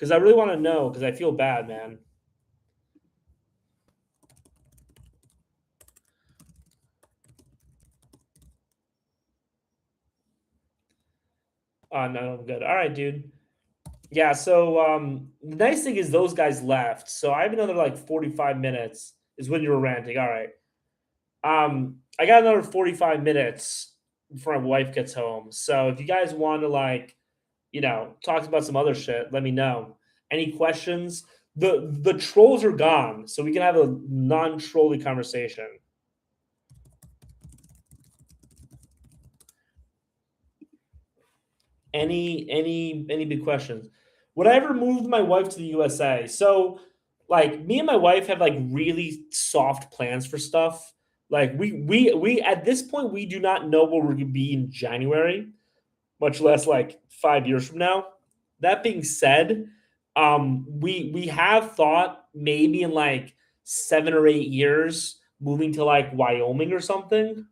Because I really want to know, because I feel bad, man. Oh, no, I'm good. All right, dude. Yeah, so the nice thing is those guys left. So I have another like 45 minutes is when you were ranting. All right. I got another 45 minutes before my wife gets home. So if you guys want to like, talk about some other shit, let me know. Any questions? The trolls are gone, so we can have a non-trolly conversation. Any big questions? Would I ever move my wife to the USA? So, like, me and my wife have like really soft plans for stuff. Like, we at this point we do not know where we're gonna be in January, much less like 5 years from now. That being said, we have thought maybe in like 7 or 8 years moving to like Wyoming or something.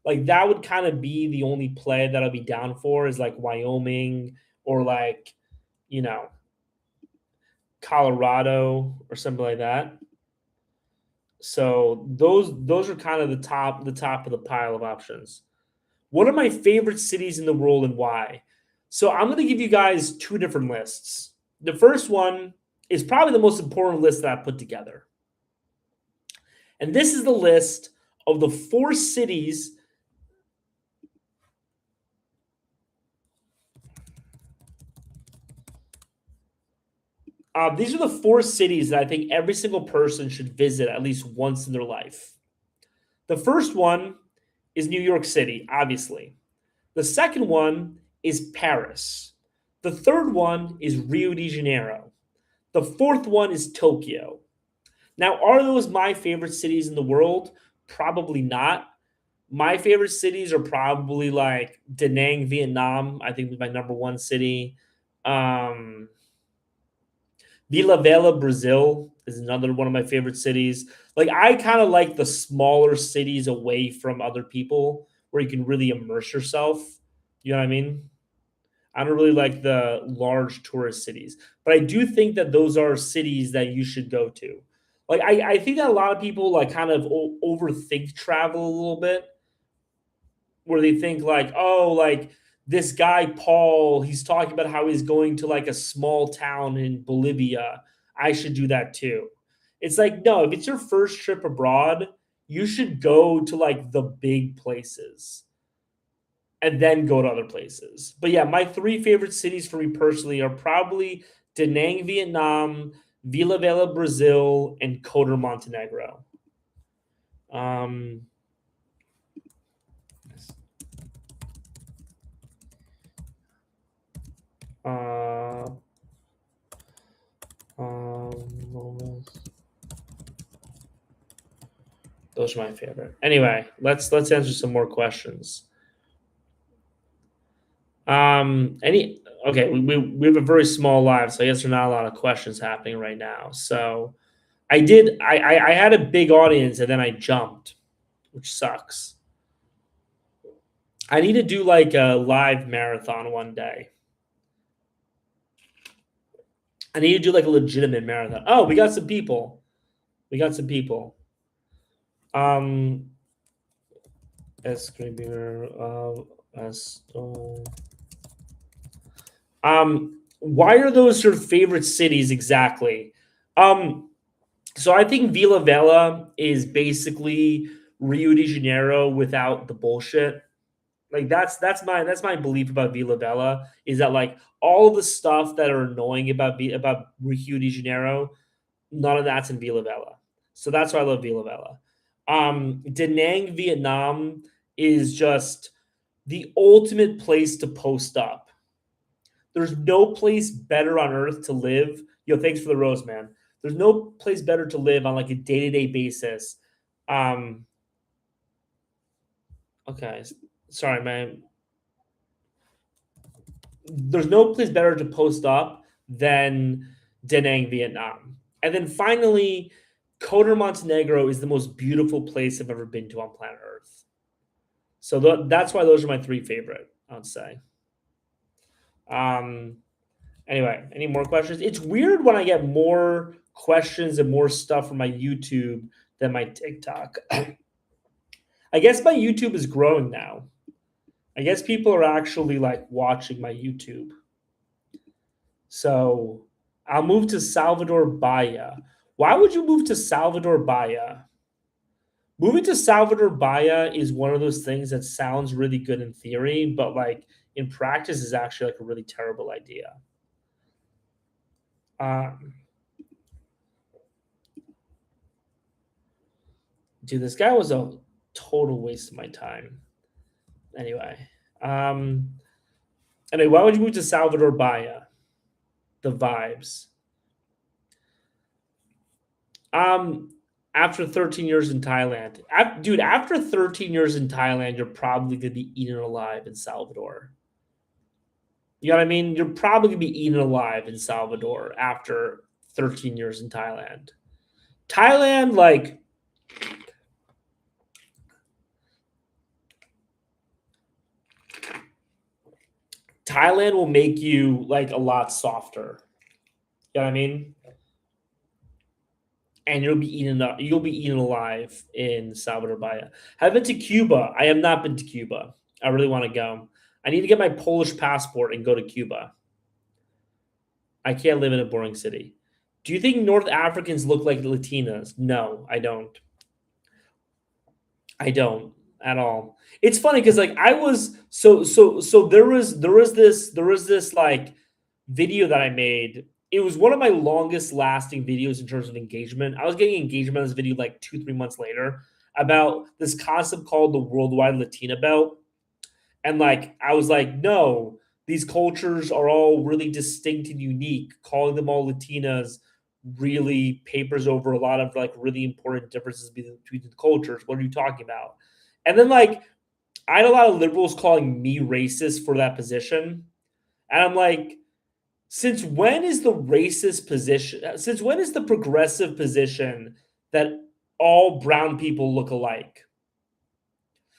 Like that would kind of be the only play that I'll be down for is like Wyoming or like, you know, Colorado or something like that. So those are kind of the top of the pile of options. What are my favorite cities in the world and why? So I'm going to give you guys two different lists. The first one is probably the most important list that I put together. And this is the list of the four cities. These are the four cities that I think every single person should visit at least once in their life. The first one is New York City, obviously. The second one is Paris. The third one is Rio de Janeiro. The fourth one is Tokyo. Now, are those my favorite cities in the world? Probably not. My favorite cities are probably like Da Nang, Vietnam. I think my number one city. Um, Vila Velha, Brazil is another one of my favorite cities. Like I kind of like the smaller cities away from other people where you can really immerse yourself. You know what I mean? I don't really like the large tourist cities, but I do think that those are cities that you should go to. Like I think that a lot of people like kind of overthink travel a little bit, where they think like, oh, like this guy Paul, he's talking about how he's going to like a small town in Bolivia. I should do that too. It's like, no, if it's your first trip abroad, you should go to like the big places and then go to other places. But yeah, my three favorite cities for me personally are probably Da Nang, Vietnam, Vila Velha, Brazil, and Kotor, Montenegro. Um, uh, um, those are my favorite. Anyway, let's answer some more questions. Any okay? We have a very small live, so I guess there's not a lot of questions happening right now. So I had a big audience and then I jumped, which sucks. I need to do like a live marathon one day. I need to do like a legitimate marathon. Oh, we got some people. We got some people. Um, why are those your favorite cities exactly? Um, so I think Vila Velha is basically Rio de Janeiro without the bullshit. Like that's my belief about Vila Velha is that like all the stuff that are annoying about Rio de Janeiro, none of that's in Vila Velha. So that's why I love Vila Velha. Da Nang, Vietnam is just the ultimate place to post up. There's no place better on earth to live. Yo, thanks for the rose, man. There's no place better to live on like a day-to-day basis. Um, okay, sorry, man. There's no place better to post up than Da Nang, Vietnam. And then finally, Kotor, Montenegro is the most beautiful place I've ever been to on planet Earth. So that's why those are my three favorite, I'd say. Um, Anyway, any more questions? It's weird when I get more questions and more stuff from my YouTube than my TikTok. I guess my YouTube is growing now. I guess people are actually like watching my YouTube. So I'll move to Salvador Bahia. Why would you move to Salvador Bahia? Moving to Salvador Bahia is one of those things that sounds really good in theory, but like in practice is actually like a really terrible idea. Um, Dude, this guy was a total waste of my time. Anyway, um, anyway, why would you move to Salvador Bahia? The vibes. Um, After 13 years in Thailand, dude, after 13 years in Thailand, you're probably gonna be eaten alive in Salvador. You know what I mean? You're probably gonna be eaten alive in Salvador after 13 years in Thailand. Thailand, like Thailand will make you like a lot softer. You know what I mean? And you'll be eaten alive in Salvador Bahia. I've been to Cuba. I have not been to Cuba. I really want to go. I need to get my Polish passport and go to Cuba. I can't live in a boring city. Do you think North Africans look like Latinas? No, I don't. I don't at all. It's funny because like I was so there was this like video that I made. It was one of my longest lasting videos in terms of engagement. I was getting engagement on this video like 2-3 months later about this concept called the worldwide Latina belt. And like I was like, no, these cultures are all really distinct and unique. Calling them all Latinas really papers over a lot of like really important differences between the cultures. What are you talking about? And then like I had a lot of liberals calling me racist for that position. And I'm like, since when is the racist position? Since when is the progressive position that all brown people look alike?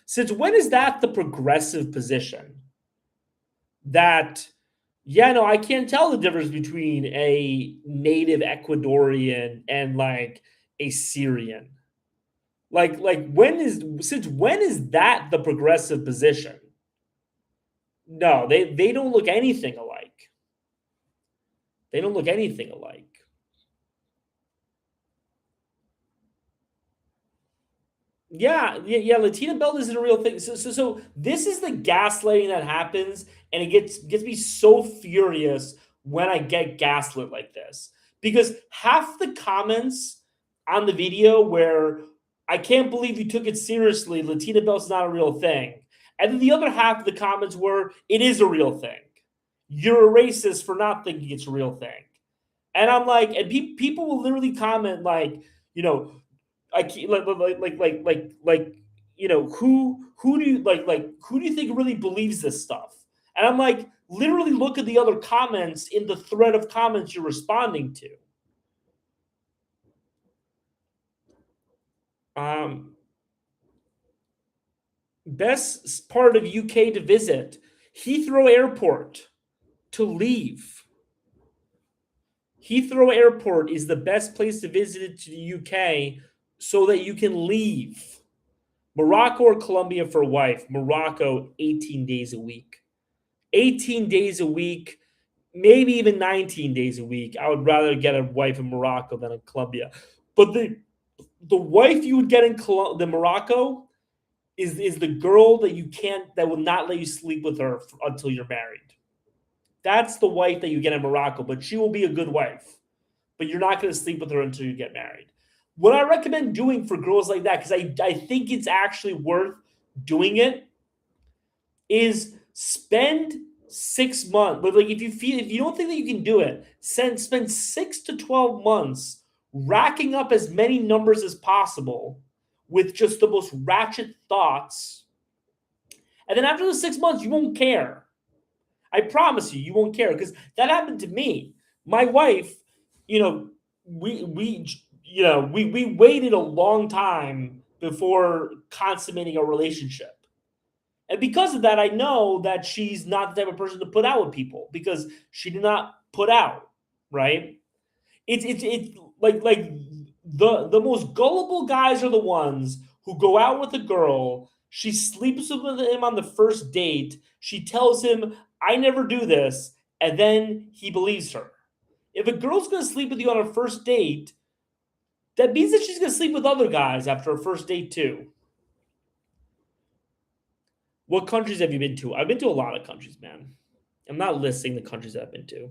Since when is that the progressive position? That, yeah, no, I can't tell the difference between a native Ecuadorian and like a Syrian. Like since when is that the progressive position? No, they don't look anything alike. They don't look anything alike. Yeah. Latina belt isn't a real thing. So this is the gaslighting that happens, and it gets me so furious when I get gaslit like this because half the comments on the video where I can't believe you took it seriously. Latina belt's not a real thing, and then the other half of the comments were it is a real thing. You're a racist for not thinking it's a real thing, and I'm like, and people will literally comment like, you know, I keep like who do you like who do you think really believes this stuff? And I'm like, literally look at the other comments in the thread of comments you're responding to. Um, Best part of UK to visit: Heathrow Airport. To leave, Heathrow Airport is the best place to visit to the UK so that you can leave. Morocco or Colombia for wife. Morocco, 18 days a week. 18 days a week, maybe even 19 days a week. I would rather get a wife in Morocco than in Colombia. But the wife you would get in the Morocco is the girl that you can't that will not let you sleep with her until you're married. That's the wife that you get in Morocco, but she will be a good wife. But you're not going to sleep with her until you get married. What I recommend doing for girls like that, because I think it's actually worth doing it, is spend 6 months. But like if you don't think that you can do it, spend 6 to 12 months racking up as many numbers as possible with just the most ratchet thoughts. And then after the 6 months, you won't care. I promise you, you won't care because that happened to me. My wife, you know, we waited a long time before consummating a relationship. And because of that, I know that she's not the type of person to put out with people because she did not put out, right? It's like the most gullible guys are the ones who go out with a girl. She sleeps with him on the first date. She tells him, "I never do this," and then he believes her. If a girl's gonna sleep with you on a first date, that means that she's gonna sleep with other guys after a first date too. What countries have you been to? I've been to a lot of countries, man. I'm not listing the countries I've been to.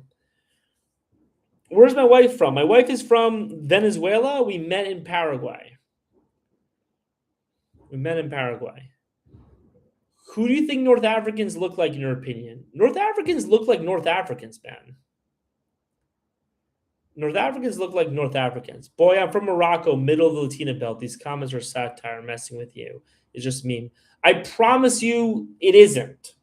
Where's my wife from? My wife is from Venezuela. We met in Paraguay. We met in Paraguay. Who do you think North Africans look like, in your opinion? North Africans look like North Africans, man. North Africans look like North Africans. Boy, I'm from Morocco, middle of the Latina belt. These comments are satire. I'm messing with you. It's just meme. I promise you, it isn't.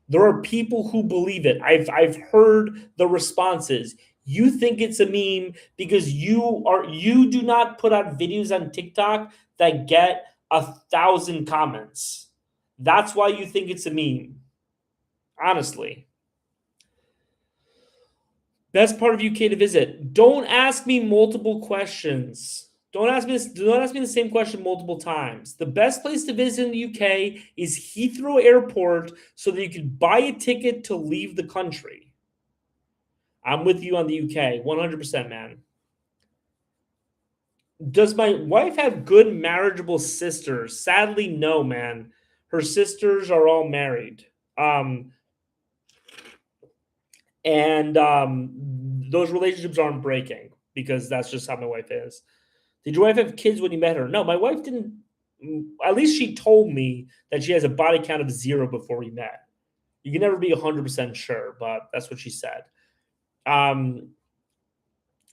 There are people who believe it. I've heard the responses. You think it's a meme because you do not put out videos on TikTok that get 1,000 comments. That's why you think it's a meme. Honestly. Best part of UK to visit. Don't ask me multiple questions. Don't ask me the same question multiple times. The best place to visit in the UK is Heathrow Airport so that you can buy a ticket to leave the country. I'm with you on the UK, 100%, man. Does my wife have good marriageable sisters? Sadly, no, man. Her sisters are all married. Um, and those relationships aren't breaking because that's just how my wife is. Did your wife have kids when you met her? No, my wife didn't. At least she told me that she has a body count of 0 before we met. You can never be 100% sure, but that's what she said. Um,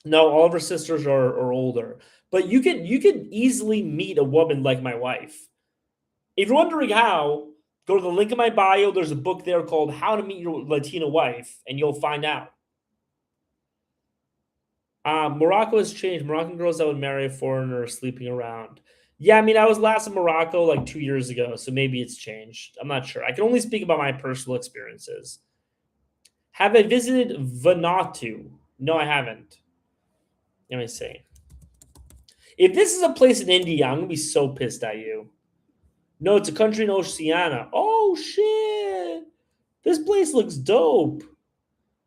no, all of her sisters are older, but you could easily meet a woman like my wife. If you're wondering how, go to the link in my bio. There's a book there called "How to Meet Your Latina Wife," and you'll find out. Morocco has changed. Moroccan girls that would marry a foreigner are sleeping around. Yeah, I mean, I was last in Morocco like 2 years ago, so maybe it's changed. I'm not sure. I can only speak about my personal experiences. Have I visited Vanuatu? No, I haven't. Let me see. If this is a place in India, I'm gonna be so pissed at you. No, it's a country in Oceania. Oh shit! This place looks dope.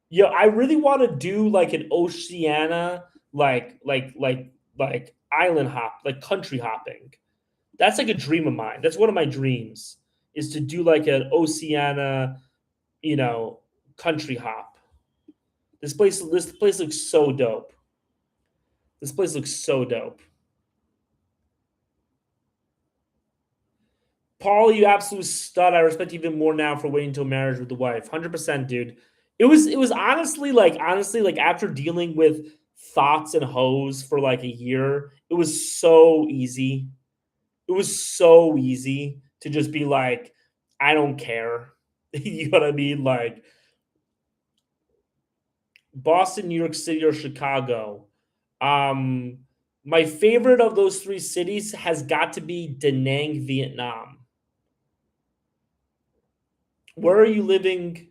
Yeah, I really want to do like an Oceania, like island hop, like country hopping. That's like a dream of mine. That's one of my dreams is to do like an Oceania, you know, country hop. This place looks so dope. This place looks so dope. Paul, you absolute stud. I respect you even more now for waiting until marriage with the wife. 100%, dude. It was honestly like after dealing with thoughts and hoes for like a year, it was so easy. It was so easy to just be like, I don't care. You know what I mean? Like Boston, New York City, or Chicago. Um, my favorite of those three cities has got to be Da Nang, Vietnam. Where are you living?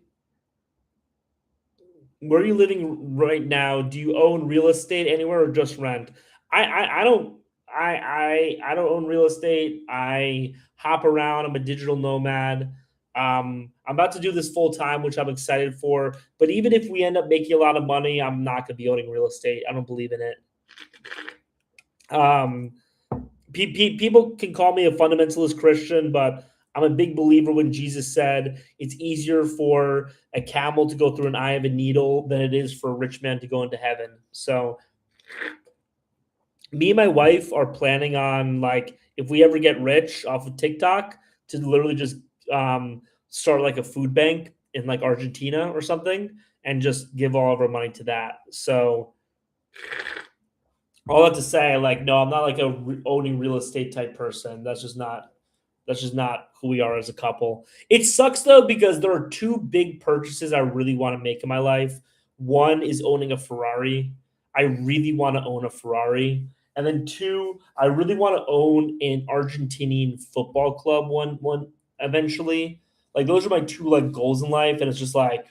Where are you living right now? Do you own real estate anywhere or just rent? I don't I don't own real estate. I hop around. I'm a digital nomad. I'm about to do this full time, which I'm excited for. But even if we end up making a lot of money, I'm not going to be owning real estate. I don't believe in it. Um, People can call me a fundamentalist Christian, but I'm a big believer when Jesus said it's easier for a camel to go through an eye of a needle than it is for a rich man to go into heaven. So, me and my wife are planning on like if we ever get rich off of TikTok to literally just start like a food bank in like Argentina or something and just give all of our money to that. So all that to say, like, no, I'm not like a owning real estate type person. That's just not who we are as a couple. It sucks though because there are two big purchases I really want to make in my life. One is owning a Ferrari. I really want to own a Ferrari. And then two, I really want to own an Argentinian football club one eventually. Like those are my two like goals in life. And it's just like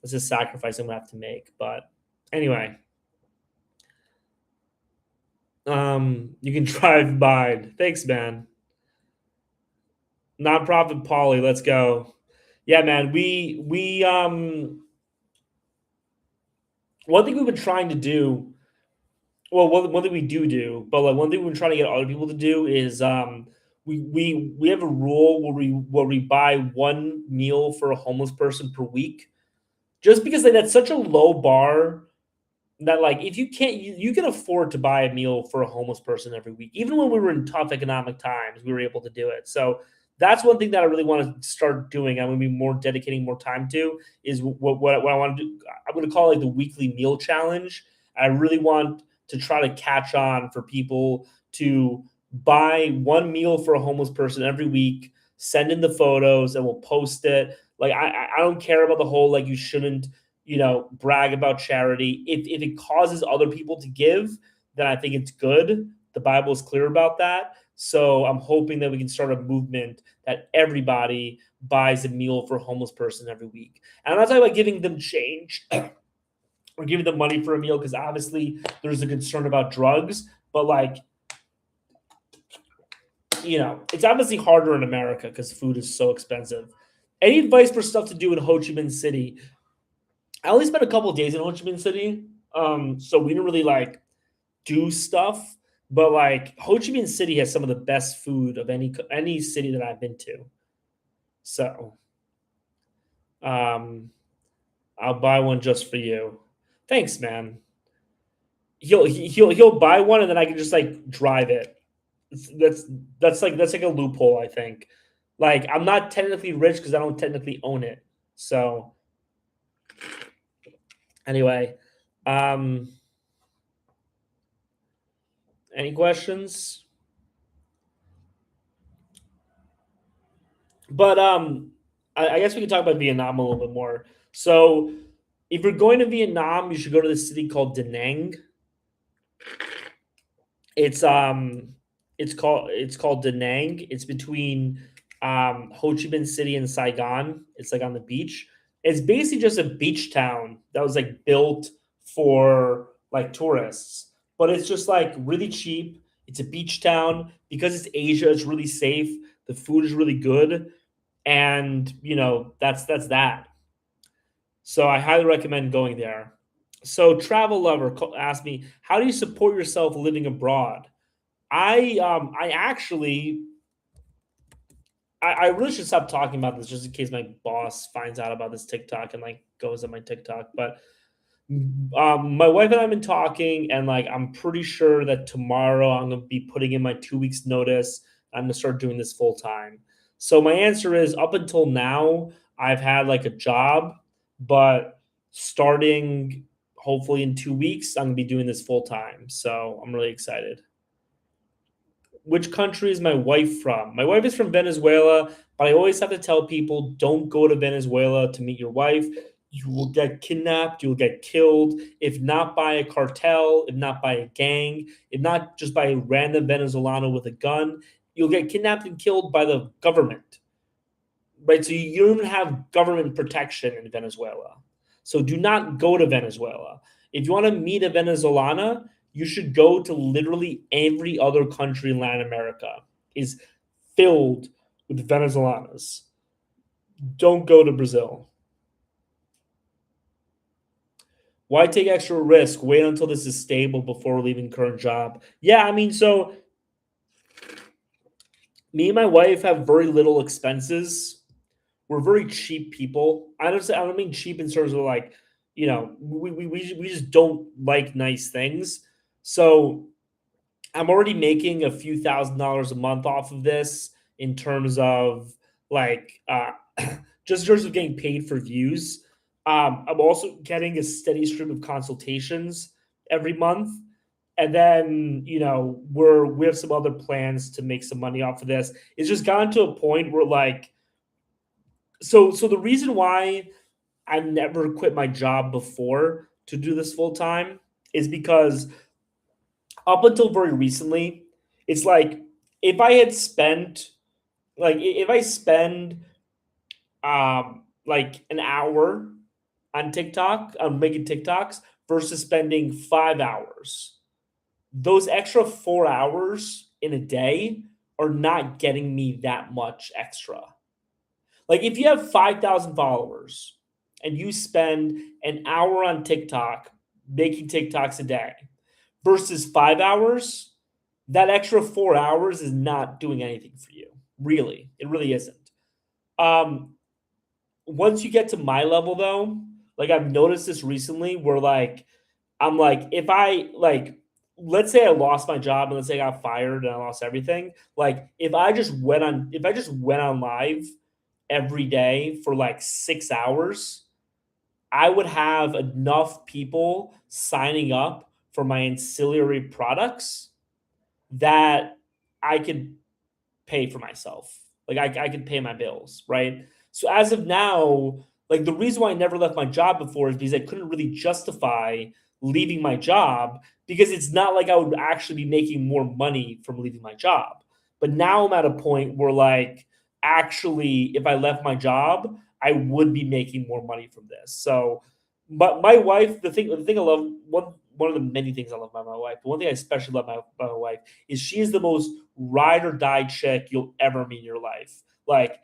It's a sacrifice I'm gonna have to make. But anyway, you can drive by. Thanks, man. Nonprofit Paulie, let's go. Yeah, man. We one thing we've been trying to do. Well, one thing we do, but like one thing we're trying to get other people to do is we have a rule where we buy one meal for a homeless person per week, just because like that's such a low bar that like if you can't you can afford to buy a meal for a homeless person every week. Even when we were in tough economic times, we were able to do it. So that's one thing that I really want to start doing. I'm going to be more dedicating more time to is what I want to do. I'm going to call it like the weekly meal challenge. I really want to try to catch on for people to buy one meal for a homeless person every week, send in the photos, and we'll post it. Like I don't care about the whole like you shouldn't brag about charity. If it causes other people to give, then I think it's good. The Bible is clear about that. So I'm hoping that we can start a movement that everybody buys a meal for a homeless person every week. And I'm not talking about giving them change or giving them money for a meal because obviously there's a concern about drugs, but like it's obviously harder in America because food is so expensive. Any advice for stuff to do in Ho Chi Minh City? I only spent a couple of days in Ho Chi Minh City, so we didn't really like do stuff. But like Ho Chi Minh City has some of the best food of any city that I've been to. So um, I'll buy one just for you. Thanks, man. He'll buy one and then I can just like drive it. That's like a loophole, I think. Like I'm not technically rich because I don't technically own it. So anyway, um, any questions? But I guess we can talk about Vietnam a little bit more. So if you're going to Vietnam, you should go to the city called Da Nang. It's it's called Da Nang. It's between Ho Chi Minh City and Saigon. It's like on the beach. It's basically just a beach town that was like built for like tourists, but it's just like really cheap. It's a beach town because it's Asia. It's really safe. The food is really good, and that's that. So I highly recommend going there. So travel lover asked me, how do you support yourself living abroad? I actually I really should stop talking about this just in case my boss finds out about this TikTok and like goes on my TikTok. But my wife and I have been talking, and like I'm pretty sure that tomorrow I'm gonna be putting in my 2 weeks notice. I'm gonna start doing this full time. So my answer is up until now, I've had like a job, but starting hopefully in 2 weeks, I'm gonna be doing this full time. So I'm really excited. Which country is my wife from? My wife is from Venezuela, but I always have to tell people don't go to Venezuela to meet your wife. You will get kidnapped, you'll get killed, if not by a cartel, if not by a gang, if not just by a random Venezolano with a gun, you'll get kidnapped and killed by the government. Right? So you don't even have government protection in Venezuela. So do not go to Venezuela. If you want to meet a Venezolana, you should go to literally every other country in Latin America is filled with Venezolanas. Don't go to Brazil. Why take extra risk? Wait until this is stable before leaving current job. Yeah, I mean, so me and my wife have very little expenses. We're very cheap people. I don't mean cheap in terms of like, we just don't like nice things. So I'm already making a few $1,000s a month off of this in terms of like just in terms of getting paid for views. I'm also getting a steady stream of consultations every month. And then, we have some other plans to make some money off of this. It's just gotten to a point where like so the reason why I never quit my job before to do this full time is because up until very recently, it's like if I had spent like if I spend like an hour on TikTok, on making TikToks versus spending 5 hours. Those extra 4 hours in a day are not getting me that much extra. Like if you have 5,000 followers and you spend an hour on TikTok making TikToks a day versus 5 hours, that extra 4 hours is not doing anything for you. Really, it really isn't. Um, Once you get to my level though, like I've noticed this recently where like I'm like, if I like, let's say I lost my job and let's say I got fired and I lost everything. Like, if I just went on live every day for like 6 hours, I would have enough people signing up for my ancillary products that I could pay for myself. Like I could pay my bills, right? So as of now, like the reason why I never left my job before is because I couldn't really justify leaving my job because it's not like I would actually be making more money from leaving my job. But now I'm at a point where like actually if I left my job, I would be making more money from this. So but my wife, the thing I love one of the many things I love about my wife, the one thing I especially love about my wife is she is the most ride or die chick you'll ever meet in your life. Like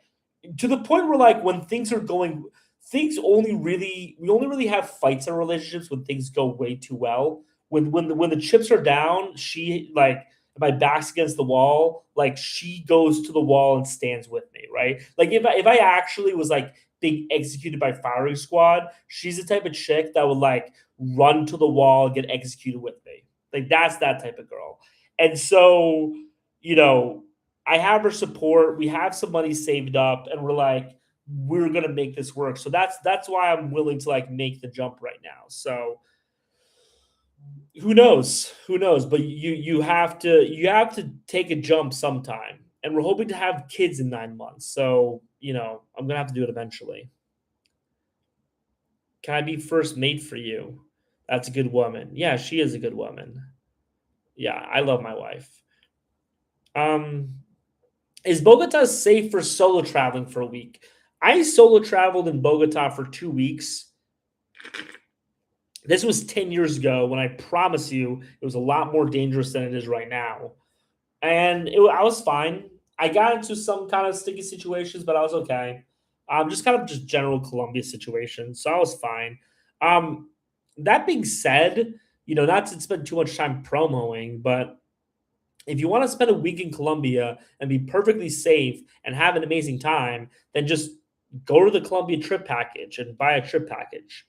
to the point where like when things are going things only really we only really have fights in our relationships when things go way too well. When the chips are down, she like my back's against the wall, like she goes to the wall and stands with me, right? Like if I actually was like being executed by firing squad, she's the type of chick that would like run to the wall and get executed with me. Like that's that type of girl. And so, you know, I have her support. We have some money saved up, and we're like, we're gonna make this work. So that's why I'm willing to like make the jump right now. So who knows? Who knows? But you have to take a jump sometime. And we're hoping to have kids in 9 months. So, I'm gonna have to do it eventually. Can I be first mate for you? That's a good woman. Yeah, she is a good woman. Yeah, I love my wife. Um, is Bogota safe for solo traveling for a week? I solo traveled in Bogota for 2 weeks. This was 10 years ago when I promise you it was a lot more dangerous than it is right now. And I was fine. I got into some kind of sticky situations, but I was okay. Just kind of just general Columbia situation, so I was fine. Um, that being said, not to spend too much time promoing, but if you want to spend a week in Colombia and be perfectly safe and have an amazing time, then just go to the Colombia trip package and buy a trip package.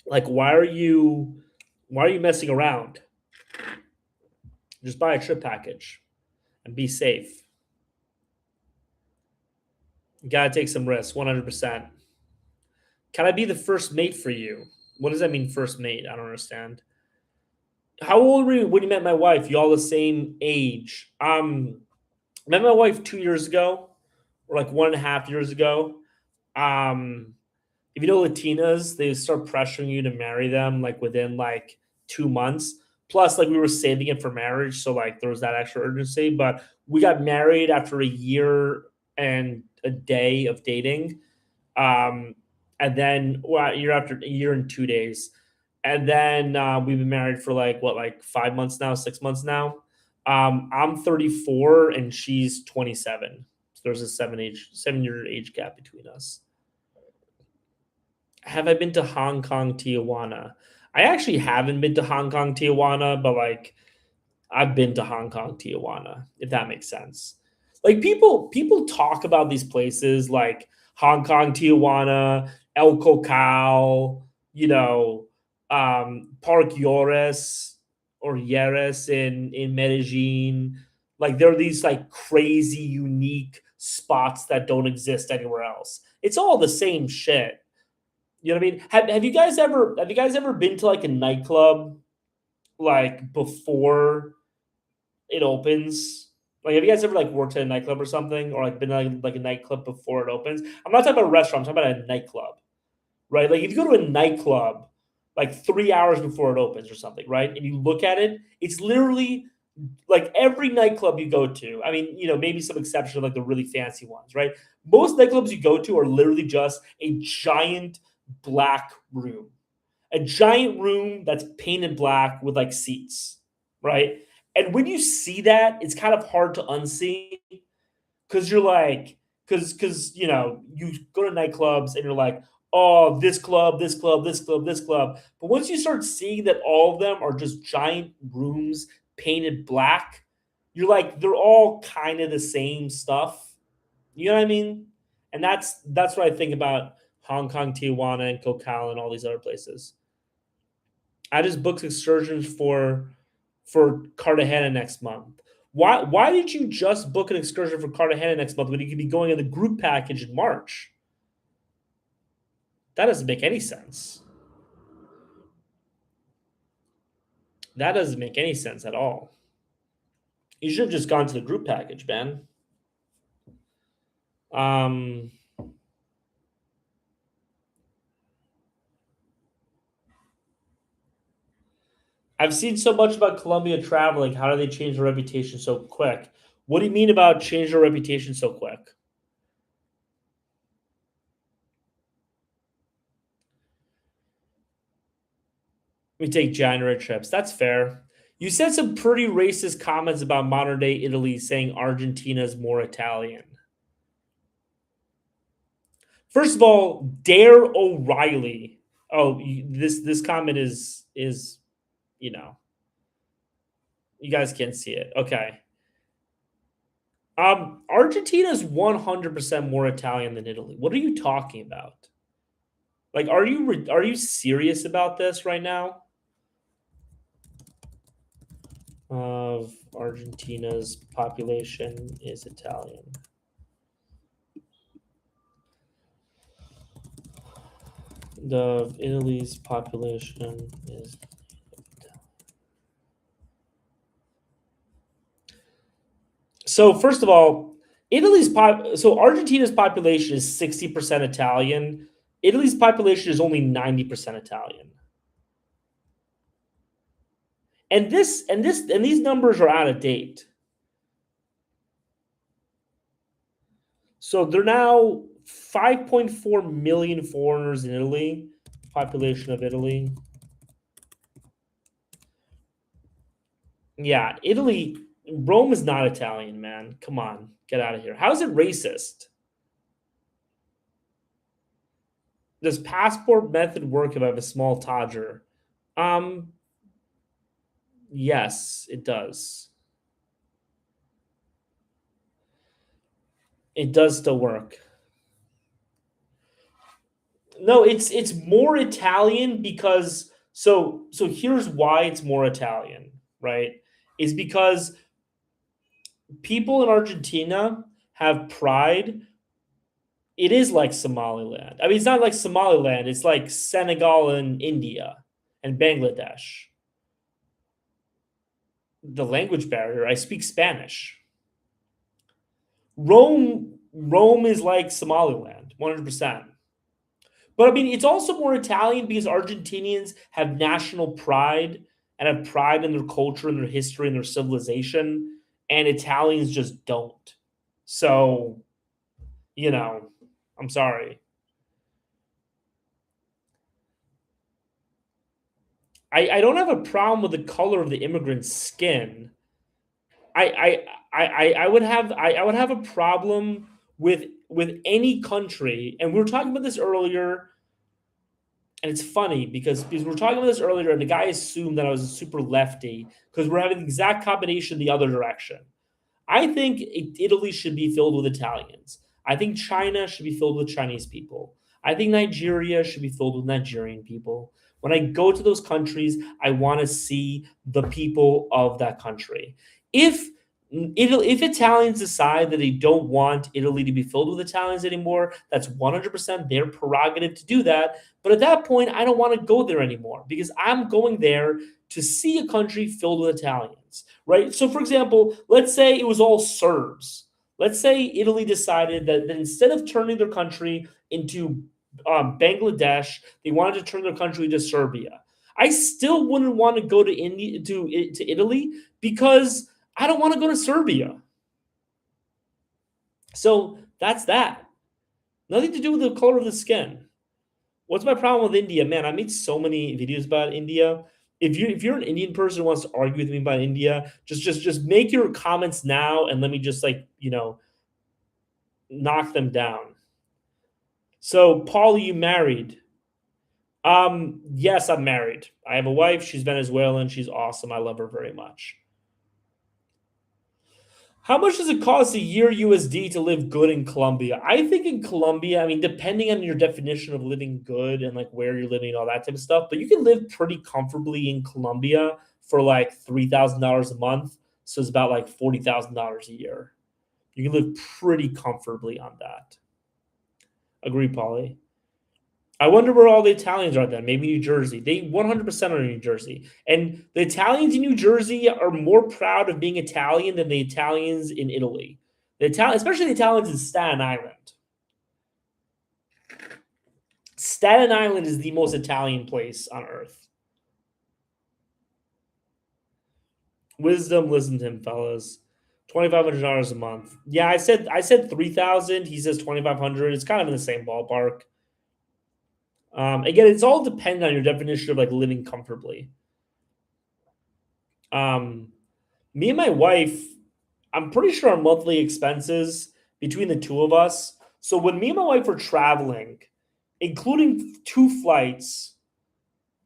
Like, why are you messing around? Just buy a trip package and be safe. You gotta take some risks, 100%. Can I be the first mate for you? What does that mean, first mate? I don't understand. How old were you when you met my wife? You all the same age. Met my wife 2 years ago, or like 1.5 years ago. Um, if you know Latinas, they start pressuring you to marry them like within like 2 months. Plus, like we were saving it for marriage, so like there was that extra urgency. But we got married after a year and a day of dating. Um, and then well, a year and 2 days. And then we've been married for like what, like 5 months now, 6 months now. I'm 34 and she's 27. So there's a 7-year age gap between us. Have I been to Hong Kong, Tijuana? I actually haven't been to Hong Kong, Tijuana, but like I've been to Hong Kong, Tijuana, if that makes sense. Like people talk about these places like Hong Kong, Tijuana, El Cocal, Park Yores or Yeres in Medellin. Like there are these like crazy unique spots that don't exist anywhere else. It's all the same shit. You know what I mean? Have you guys ever been to like a nightclub like before it opens? Like, have you guys ever like worked at a nightclub or something, or like been like a nightclub before it opens? I'm not talking about a restaurant. I'm talking about a nightclub, right? Like, if you go to a nightclub like 3 hours before it opens or something, right, and you look at it, it's literally Like every nightclub you go to, I mean, maybe some exception like the really fancy ones, right? Most nightclubs you go to are literally just a giant black room, a giant room that's painted black with like seats, right? And when you see that, it's kind of hard to unsee because you're like, because you go to nightclubs and you're like, oh, this club, this club, this club, this club. But once you start seeing that all of them are just giant rooms painted black, you're like, they're all kind of the same stuff. You know what I mean? And that's what I think about Hong Kong, Tijuana, and Cocal, and all these other places. I just booked excursions for Cartagena next month. Why did you just book an excursion for Cartagena next month when you could be going in the group package in March? That doesn't make any sense. That doesn't make any sense at all. You should have just gone to the group package, Ben. Um, I've seen so much about Colombia traveling. How do they change their reputation so quick? What do you mean about change their reputation so quick? We take January trips. That's fair. You said some pretty racist comments about modern day Italy, saying Argentina is more Italian. First of all, Dare O'Reilly. Oh, this comment is you know you guys can't see it. Okay. Argentina is 100% more Italian than Italy. What are you talking about? Like, are you serious about this right now? Of Argentina's population is Italian. The Italy's population is so. First of all, so Argentina's population is 60% Italian. Italy's population is only 90% Italian. And these numbers are out of date. So they're now 5.4 million foreigners in Italy, population of Italy. Yeah, Italy, Rome is not Italian, man. Come on, get out of here. How is it racist? Does passport method work if I have a small Todger? Um, yes, it does. It does still work. No, it's more Italian because so here's why it's more Italian, right? Is because people in Argentina have pride. It is like Somaliland. I mean, it's not like Somaliland, it's like Senegal and India and Bangladesh. The language barrier, I speak Spanish. Rome is like Somaliland, 100%. But I mean, it's also more Italian because Argentinians have national pride and have pride in their culture and their history and their civilization, and Italians just don't. So, you know, I'm sorry. I don't have a problem with the color of the immigrant's skin. I would have a problem with any country, and we were talking about this earlier. And it's funny because we were talking about this earlier, and the guy assumed that I was a super lefty because we're having the exact combination the other direction. I think Italy should be filled with Italians. I think China should be filled with Chinese people. I think Nigeria should be filled with Nigerian people. When I go to those countries, I want to see the people of that country. If if Italians decide that they don't want Italy to be filled with Italians anymore, that's 100% their prerogative to do that. But at that point, I don't want to go there anymore because I'm going there to see a country filled with Italians, right? So, for example, let's say it was all Serbs. Let's say Italy decided that instead of turning their country into Bangladesh, they wanted to turn their country to Serbia. I still wouldn't want to go to India to Italy because I don't want to go to Serbia. So that's that. Nothing to do with the color of the skin. What's my problem with India? Man, I made so many videos about India. If you're an Indian person who wants to argue with me about India, just make your comments now and let me just knock them down. So, Paul, you married? Yes, I'm married. I have a wife. She's Venezuelan. She's awesome. I love her very much. How much does it cost a year USD to live good in Colombia? I think in Colombia, I mean, depending on your definition of living good and like where you're living and all that type of stuff, but you can live pretty comfortably in Colombia for like $3,000 a month. So it's about like $40,000 a year. You can live pretty comfortably on that. Agree, Paulie. I wonder where all the Italians are then. Maybe New Jersey. They 100% are in New Jersey. And the Italians in New Jersey are more proud of being Italian than the Italians in Italy. Especially the Italians in Staten Island. Staten Island is the most Italian place on earth. Wisdom, listen to him, fellas. $2,500 a month. Yeah, I said 3,000. He says 2,500. It's kind of in the same ballpark. Again, it's all dependent on your definition of like living comfortably. Me and my wife, I'm pretty sure our monthly expenses between the two of us. So when me and my wife were traveling, including 2 flights,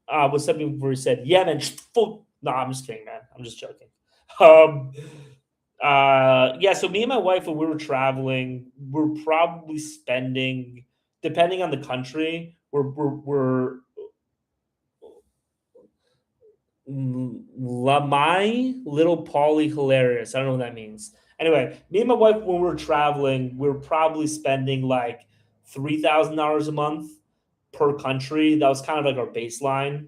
was something where he said, "Yeah, man, full." No, I'm just kidding, man. I'm just joking. Um, yeah. So me and my wife, when we were traveling, we're probably spending, depending on the country, we're my little Paulie hilarious. I don't know what that means. Anyway, me and my wife, when we were traveling, we were probably spending like $3,000 a month per country. That was kind of like our baseline.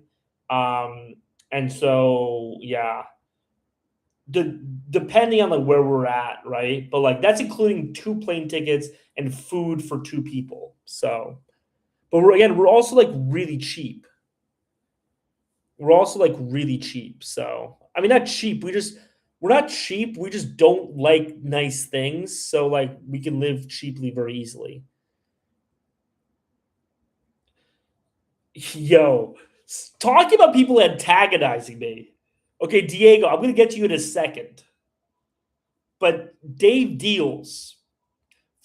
Um, and so yeah, depending on like where we're at, right? But like that's including 2 plane tickets and food for 2 people. So, but we're also like really cheap. We're also like really cheap. So I mean, not cheap. We're not cheap. We just don't like nice things. So like we can live cheaply very easily. Yo, talking about people antagonizing me. Okay, Diego, I'm gonna get to you in a second. But Dave Deals,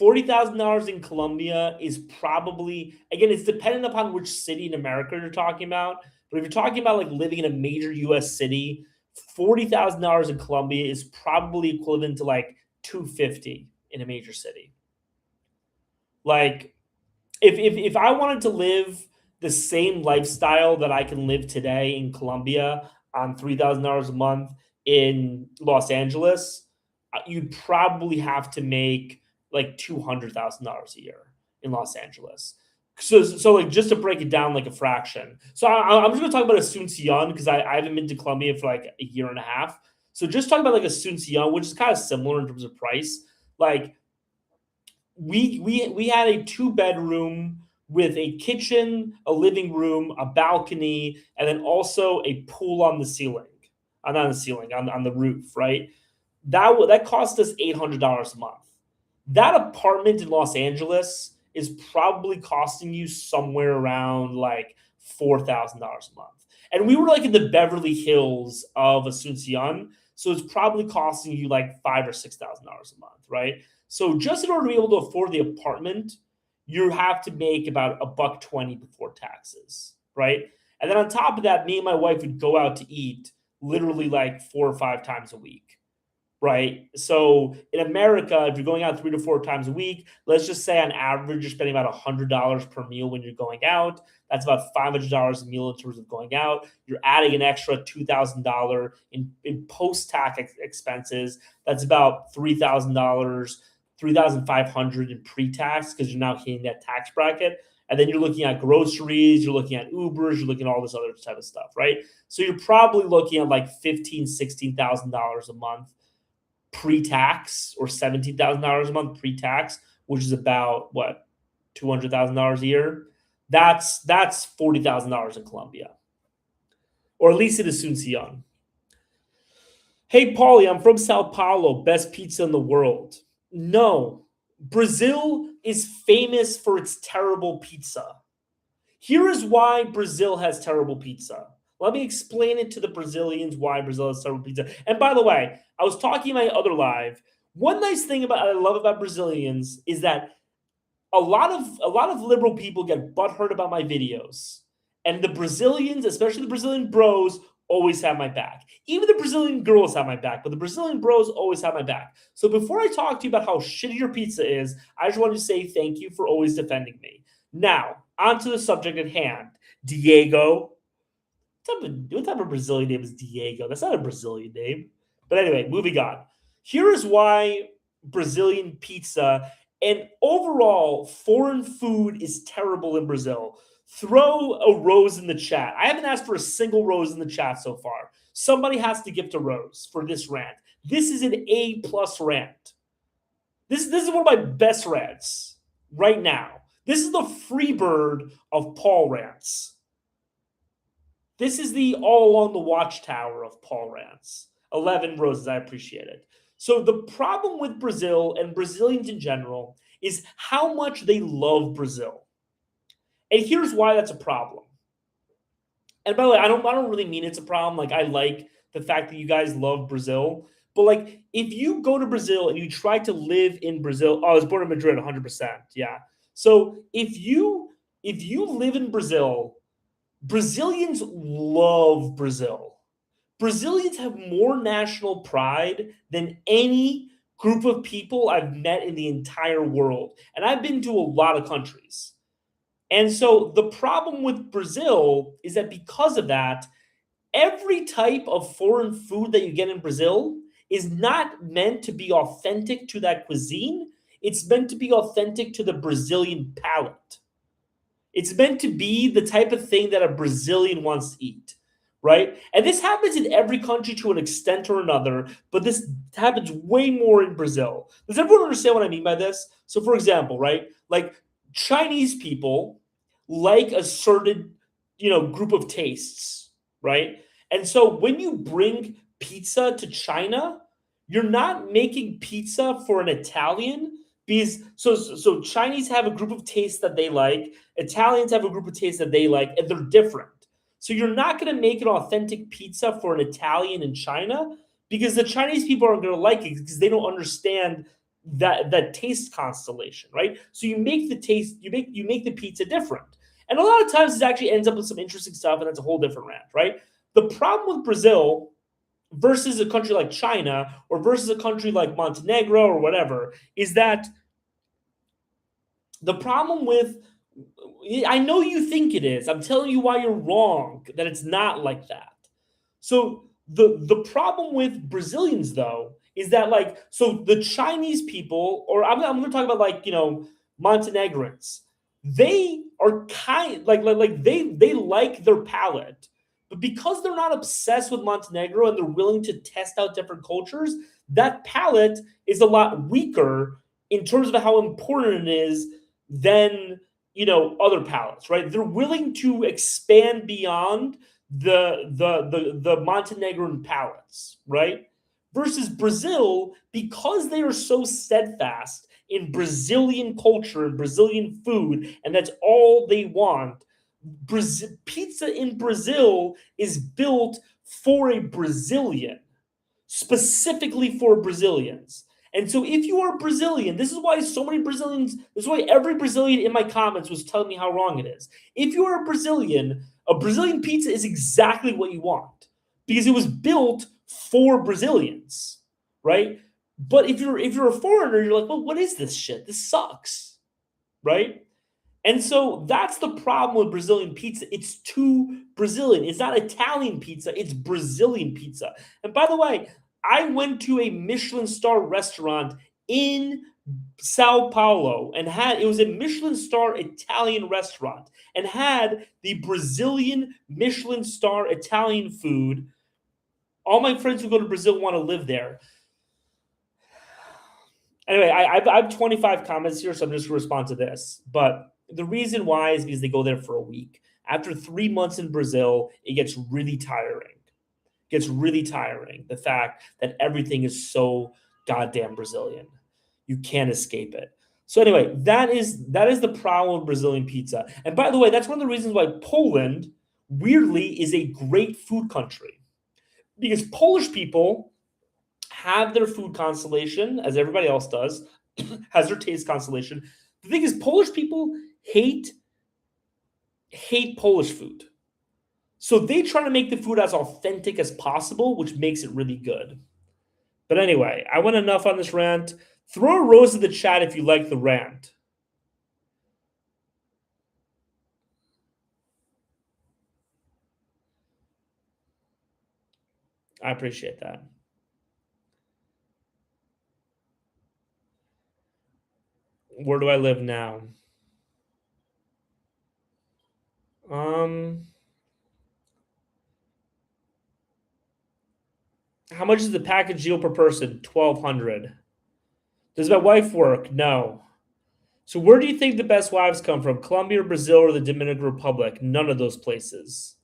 $40,000 in Colombia is probably, again, it's dependent upon which city in America you're talking about. But if you're talking about like living in a major US city, $40,000 in Colombia is probably equivalent to like 250 in a major city. Like if I wanted to live the same lifestyle that I can live today in Colombia on $3,000 a month in Los Angeles, you'd probably have to make like $200,000 a year in Los Angeles. So like just to break it down like a fraction. So I'm just gonna talk about Asuncion because I haven't been to Colombia for like a year and a half. So just talk about like Asuncion, which is kind of similar in terms of price. Like we had a 2 bedroom with a kitchen, a living room, a balcony, and then also a pool on the ceiling. Not on the ceiling, on the roof, right? That cost us $800 a month. That apartment in Los Angeles is probably costing you somewhere around like $4,000 a month. And we were like in the Beverly Hills of Asuncion, so it's probably costing you like $5,000 or $6,000 a month, right? So just in order to be able to afford the apartment, you have to make about $1.20 before taxes, right? And then on top of that, me and my wife would go out to eat literally like 4 or 5 times a week, right? So in America, if you're going out 3 to 4 times a week, let's just say on average you're spending about $100 per meal when you're going out. That's about $500 a meal in terms of going out. You're adding an extra $2,000 in post-tax expenses. That's about $3,000, $3,500 in pre-tax because you're now hitting that tax bracket. And then you're looking at groceries, you're looking at Ubers, you're looking at all this other type of stuff, right? So you're probably looking at like $15,000, $16,000 a month pre-tax, or $17,000 a month pre-tax, which is about what, $200,000 a year. That's $40,000 in Colombia. or at least it assumes young. Hey, Paulie, I'm from Sao Paulo. Best pizza in the world. No, Brazil is famous for its terrible pizza. Here is why Brazil has terrible pizza. Let me explain it to the Brazilians why Brazil has terrible pizza. And by the way, I was talking in my other live. One nice thing about I love about Brazilians is that a lot of liberal people get butthurt about my videos, and the Brazilians, especially the Brazilian bros, always have my back. Even the Brazilian girls have my back, but the Brazilian bros always have my back. So before I talk to you about how shitty your pizza is, I just want to say thank you for always defending me. Now, on to the subject at hand. Diego. What type of Brazilian name is Diego? That's not a Brazilian name. But anyway, moving on. Here is why Brazilian pizza and overall foreign food is terrible in Brazil. Throw a rose in the chat. I haven't asked for a single rose in the chat so far. Somebody has to gift a rose for this rant. This is an A plus rant. This is one of my best rants right now. This is the Freebird of Paul rants. This is the all along the watchtower of Paul rants. 11 roses. I appreciate it. So the problem with Brazil and Brazilians in general is how much they love Brazil. And here's why that's a problem. And by the way, I don't really mean it's a problem. Like, I like the fact that you guys love Brazil. But like, if you go to Brazil and you try to live in Brazil, I was born in Madrid, 100%. Yeah. So if you live in Brazil, Brazilians love Brazil. Brazilians have more national pride than any group of people I've met in the entire world. And I've been to a lot of countries. And so the problem with Brazil is that because of that, every type of foreign food that you get in Brazil is not meant to be authentic to that cuisine. It's meant to be authentic to the Brazilian palate. It's meant to be the type of thing that a Brazilian wants to eat, right? And this happens in every country to an extent or another, but this happens way more in Brazil. Does everyone understand what I mean by this? So, for example, right, like Chinese people like a certain, group of tastes, right? And so when you bring pizza to China, you're not making pizza for an Italian because so Chinese have a group of tastes that they like, Italians have a group of tastes that they like, and they're different. So you're not going to make an authentic pizza for an Italian in China because the Chinese people aren't going to like it because they don't understand that taste constellation, right? So you make the taste, you make the pizza different. And a lot of times it actually ends up with some interesting stuff, and that's a whole different rant, right? The problem with Brazil versus a country like China or versus a country like Montenegro or whatever is that the problem with, I know you think it is. I'm telling you why you're wrong, that it's not like that. So the problem with Brazilians though is that so the Chinese people, or I'm going to talk about Montenegrins, they are they like their palate, but because they're not obsessed with Montenegro and they're willing to test out different cultures, that palate is a lot weaker in terms of how important it is than other palates, right? They're willing to expand beyond the Montenegrin palates, right? Versus Brazil, because they are so steadfast in Brazilian culture and Brazilian food, and that's all they want. Pizza in Brazil is built for a Brazilian, specifically for Brazilians. And so if you are Brazilian, this is why so many Brazilians, this is why every Brazilian in my comments was telling me how wrong it is. If you are a Brazilian pizza is exactly what you want because it was built for Brazilians, right? But if you're a foreigner, you're like, well, what is this shit? This sucks, right? And so that's the problem with Brazilian pizza. It's too Brazilian. It's not Italian pizza. It's Brazilian pizza. And by the way, I went to a Michelin star restaurant in Sao Paulo and it was a Michelin star Italian restaurant and had the Brazilian Michelin star Italian food. All my friends who go to Brazil want to live there. Anyway, I have 25 comments here, so I'm just going to respond to this. But the reason why is because they go there for a week. After 3 months in Brazil, it gets really tiring. Gets really tiring. The fact that everything is so goddamn Brazilian. You can't escape it. So anyway, that is the problem with Brazilian pizza. And by the way, that's one of the reasons why Poland, weirdly, is a great food country. Because Polish people have their food constellation, as everybody else does, has their taste constellation. The thing is, Polish people hate Polish food. So they try to make the food as authentic as possible, which makes it really good. But anyway, I went enough on this rant. Throw a rose in the chat if you like the rant. I appreciate that. Where do I live now? Um, how much is the package deal per person? 1,200. Does my wife work? No. So where do you think the best wives come from? Colombia, Brazil, or the Dominican Republic? None of those places.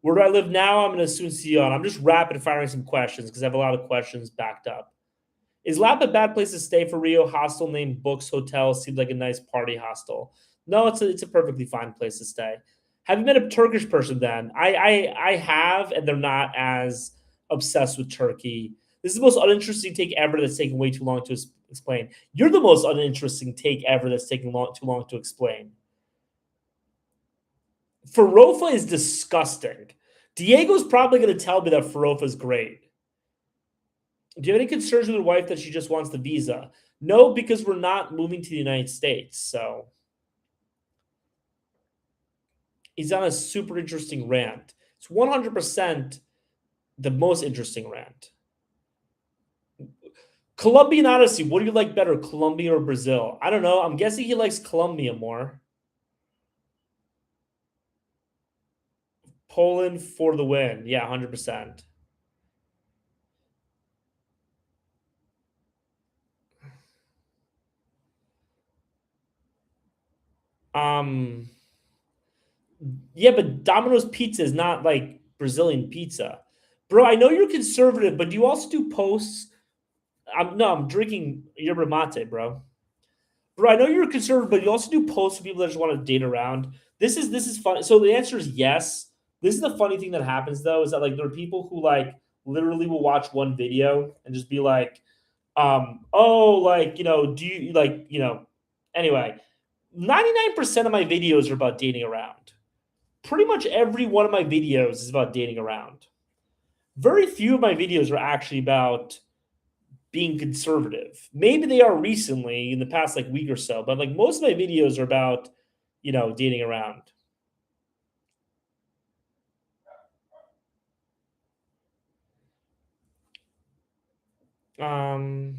Where do I live now? I'm in Asuncion. I'm just rapid firing some questions because I have a lot of questions backed up. Is Lap a bad place to stay for Rio? Hostel named Books Hotel seems like a nice party hostel. No, it's a perfectly fine place to stay. Have you met a Turkish person then? I have, and they're not as obsessed with Turkey. This is the most uninteresting take ever that's taken way too long to explain. You're the most uninteresting take ever that's taking too long to explain. Farofa is disgusting. Diego's probably going to tell me that Farofa is great. Do you have any concerns with your wife that she just wants the visa? No, because we're not moving to the United States. So he's on a super interesting rant. It's 100% the most interesting rant. Colombian Odyssey, what do you like better, Colombia or Brazil? I don't know. I'm guessing he likes Colombia more. Poland for the win. Yeah, 100%. Yeah, but Domino's Pizza is not like Brazilian pizza. Bro, I know you're conservative, but do you also do posts? I'm drinking yerba mate, bro. Bro, I know you're conservative, but you also do posts for people that just want to date around. This is fun. So the answer is yes. This is the funny thing that happens though, is that like there are people who like literally will watch one video and just be like, oh, like, do you like, anyway, 99% of my videos are about dating around. Pretty much every one of my videos is about dating around. Very few of my videos are actually about being conservative. Maybe they are recently in the past like week or so, but like most of my videos are about, dating around. Um,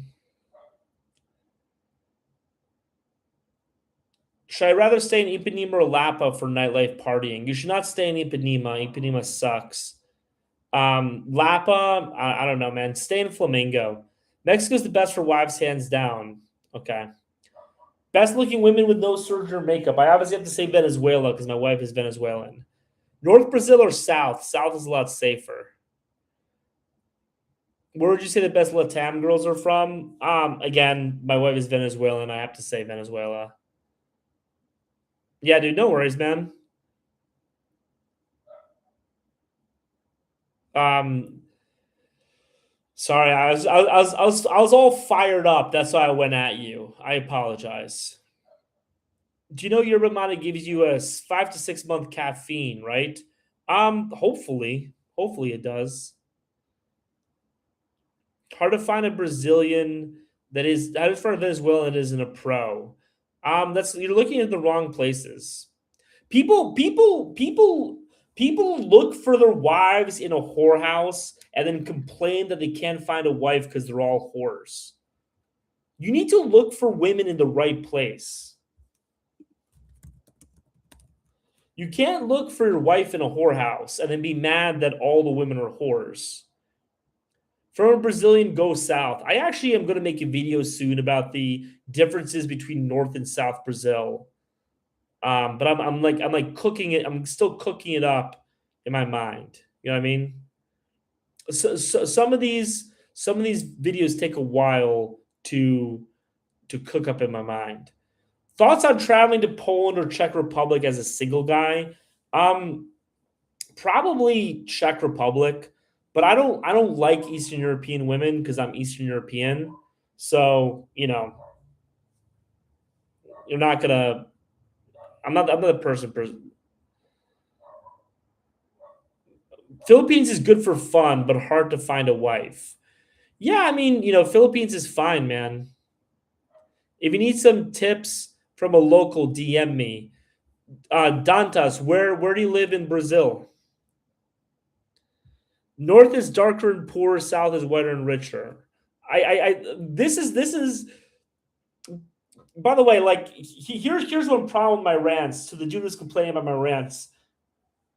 should I rather stay in Ipanema or Lapa for nightlife partying? You should not stay in Ipanema. Ipanema sucks. Lapa, I don't know, man. Stay in Flamingo. Mexico's the best for wives, hands down. Okay. Best looking women with no surgery or makeup. I obviously have to say Venezuela because my wife is Venezuelan. North Brazil or South? South is a lot safer. Where would you say the best Latam girls are from? Again, my wife is Venezuelan. I have to say Venezuela. Yeah, dude, no worries, man. Um, sorry, I was all fired up. That's why I went at you. I apologize. Do you know yerba mate gives you a 5 to 6 month caffeine, right? Hopefully it does. Hard to find a Brazilian that is hard to find a Venezuelan that isn't a pro. That's you're looking at the wrong places. People look for their wives in a whorehouse and then complain that they can't find a wife because they're all whores. You need to look for women in the right place. You can't look for your wife in a whorehouse and then be mad that all the women are whores. From a Brazilian go south. I actually am going to make a video soon about the differences between North and South Brazil. But I'm like cooking it. I'm still cooking it up in my mind. You know what I mean? So some of these videos take a while to cook up in my mind. Thoughts on traveling to Poland or Czech Republic as a single guy? Um, Probably Czech Republic, but I don't like Eastern European women because I'm Eastern European. So you're not gonna. I'm not a person. Philippines is good for fun, but hard to find a wife. Yeah, I mean, Philippines is fine, man. If you need some tips from a local, DM me. Dantas, where do you live in Brazil? North is darker and poorer. South is whiter and richer. This is. By the way, like here's one problem with my rants. To the dude who's complaining about my rants,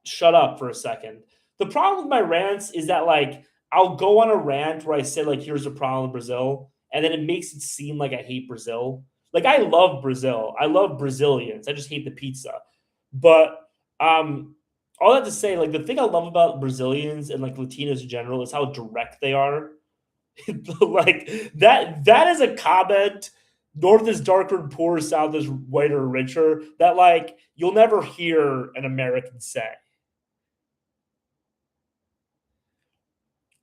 shut up for a second. The problem with my rants is that like I'll go on a rant where I say like here's a problem with Brazil, and then it makes it seem like I hate Brazil. Like I love Brazil. I love Brazilians. I just hate the pizza. But um all that to say, like the thing I love about Brazilians and like Latinos in general is how direct they are. Like that is a comment. North is darker and poorer, south is whiter and richer. That like you'll never hear an American say.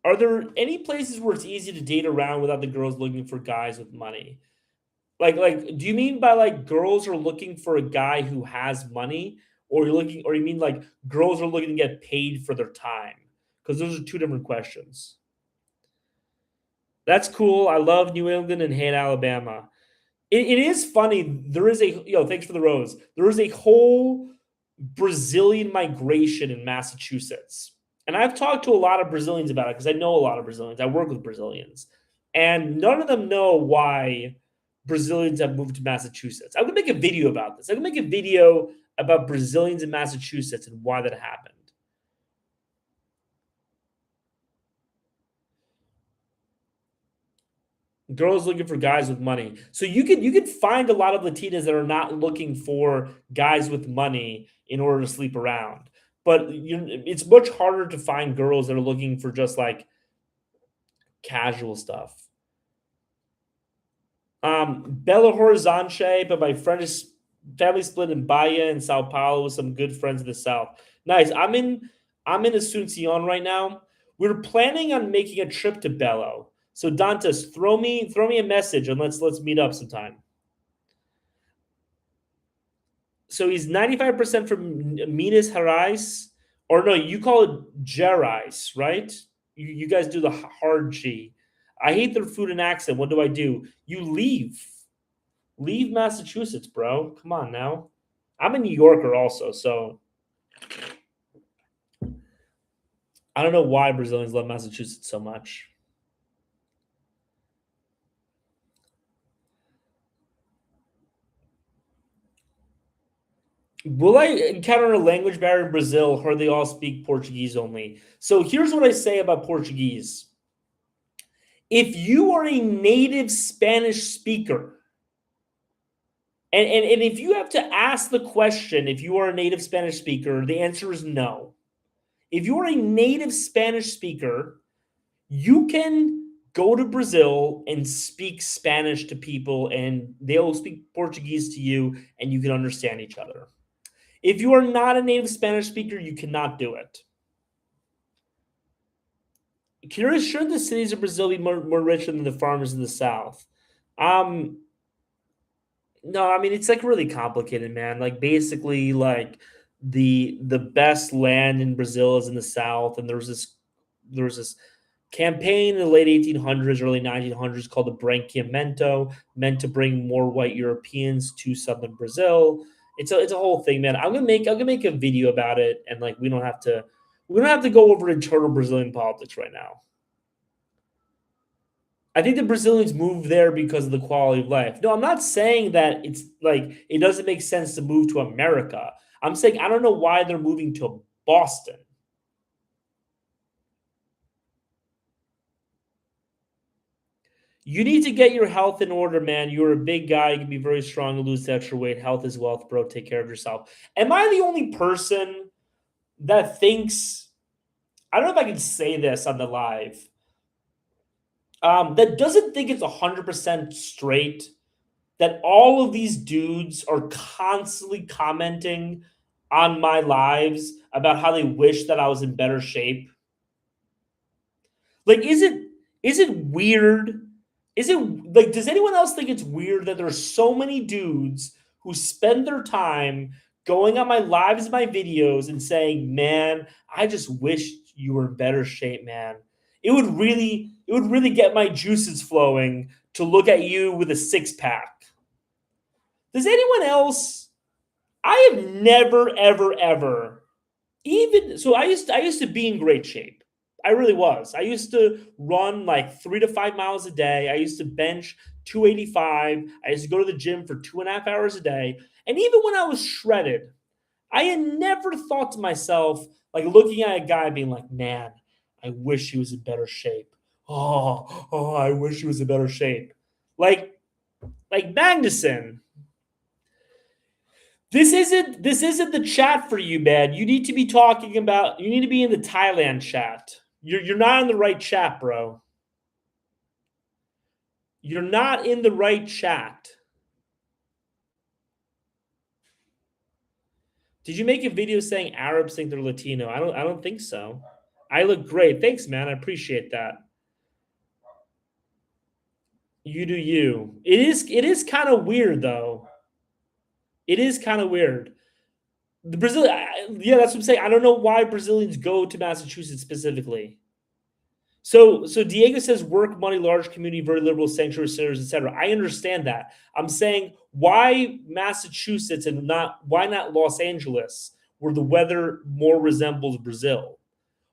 Are there any places where it's easy to date around without the girls looking for guys with money? Like, do you mean by like girls are looking for a guy who has money, or you mean like girls are looking to get paid for their time? Because those are two different questions. That's cool. I love New England and hate Alabama. It is funny. There is thanks for the rose. There is a whole Brazilian migration in Massachusetts. And I've talked to a lot of Brazilians about it because I know a lot of Brazilians. I work with Brazilians. And none of them know why Brazilians have moved to Massachusetts. I'm going to make a video about this. I'm going to make a video about Brazilians in Massachusetts and why that happened. Girls looking for guys with money. So you could find a lot of Latinas that are not looking for guys with money in order to sleep around. But it's much harder to find girls that are looking for just like casual stuff. Belo Horizonte, but my friend is family split in Bahia and Sao Paulo with some good friends in the South. Nice. I'm in Asuncion right now. We're planning on making a trip to Belo. So Dantas, throw me a message and let's meet up sometime. So he's 95% from Minas Gerais, or no, you call it Gerais, right? You guys do the hard G. I hate their food and accent. What do I do? You leave Massachusetts, bro. Come on now. I'm a New Yorker also, so I don't know why Brazilians love Massachusetts so much. Will I encounter a language barrier in Brazil or they all speak Portuguese only? So here's what I say about Portuguese. If you are a native Spanish speaker, and if you have to ask the question, if you are a native Spanish speaker, the answer is no. If you are a native Spanish speaker, you can go to Brazil and speak Spanish to people, and they'll speak Portuguese to you, and you can understand each other. If you are not a native Spanish speaker, you cannot do it. Curious, should the cities of Brazil be more richer than the farmers in the South? Um, no, I mean it's like really complicated, man. Like basically, like the best land in Brazil is in the South, and there was this campaign in the late 1800s, early 1900s called the Branqueamento, meant to bring more white Europeans to southern Brazil. It's a whole thing, man. I'm gonna make a video about it, and like we don't have to go over internal Brazilian politics right now. I think the Brazilians move there because of the quality of life. No, I'm not saying that it's like it doesn't make sense to move to America. I'm saying I don't know why they're moving to Boston. You need to get your health in order, man. You're a big guy. You can be very strong and lose extra weight. Health is wealth, bro. Take care of yourself. Am I the only person that thinks, I don't know if I can say this on the live, that doesn't think it's 100% straight that all of these dudes are constantly commenting on my lives about how they wish that I was in better shape? Like, is it weird? Is it like, does anyone else think it's weird that there's so many dudes who spend their time going on my lives, my videos, and saying, "Man, I just wish you were in better shape, man. It would really get my juices flowing to look at you with a six pack." Does anyone else? I have never, ever, ever even so I used to be in great shape. I really was. I used to run like 3 to 5 miles a day. I used to bench 285. I used to go to the gym for 2.5 hours a day. And even when I was shredded, I had never thought to myself, like looking at a guy being like, man, I wish he was in better shape. Oh, I wish he was in better shape. Like, like Magnuson, this isn't the chat for you, man. You need to be talking about. You need to be in the Thailand chat. You're not in the right chat, bro. You're not in the right chat. Did you make a video saying Arabs think they're Latino? I don't think so. I look great. Thanks, man. I appreciate that. You do you. It is kind of weird though. It is kind of weird. The Brazil, yeah, that's what I'm saying. I don't know why Brazilians go to Massachusetts specifically. So Diego says work, money, large community, very liberal, sanctuary centers, etc. I understand that. I'm saying why Massachusetts and not why not Los Angeles, where the weather more resembles Brazil.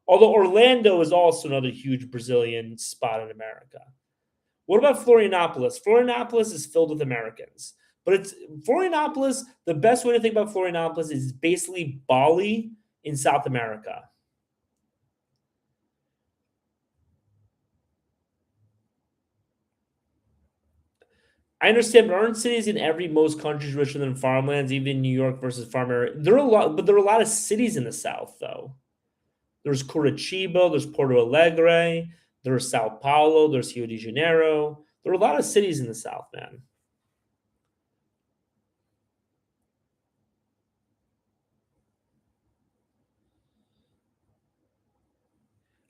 Although Orlando is also another huge Brazilian spot in America. What about Florianopolis? Florianopolis is filled with Americans. But it's Florianopolis, the best way to think about Florianopolis is basically Bali in South America. I understand, but aren't cities in every most countries richer than farmlands, even New York versus farm area? There are a lot, but there are a lot of cities in the South, though. There's Curitiba, there's Porto Alegre, there's Sao Paulo, there's Rio de Janeiro. There are a lot of cities in the South, man.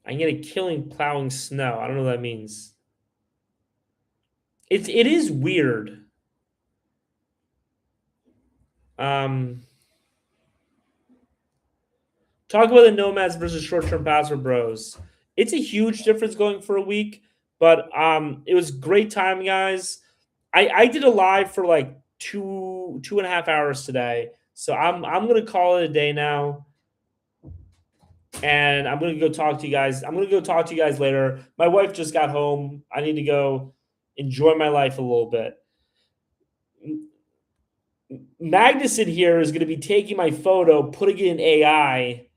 I can get a killing plowing snow. I don't know what that means. It is weird. Um, Talk about the nomads versus short-term passer bros. It's a huge difference going for a week, but it was great time, guys. I did a live for like 2.5 hours today, so I'm gonna call it a day now, and I'm gonna go talk to you guys. I'm gonna go talk to you guys later. My wife just got home. I need to go enjoy my life a little bit. Magnuson here is going to be taking my photo, putting it in AI.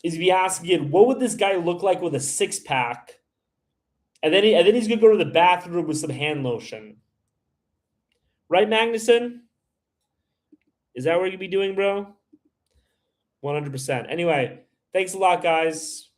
Is be asking it, what would this guy look like with a six pack? And then he's gonna go to the bathroom with some hand lotion. Right, Magnuson? Is that what you're gonna be doing, bro? 100%. Anyway, thanks a lot, guys.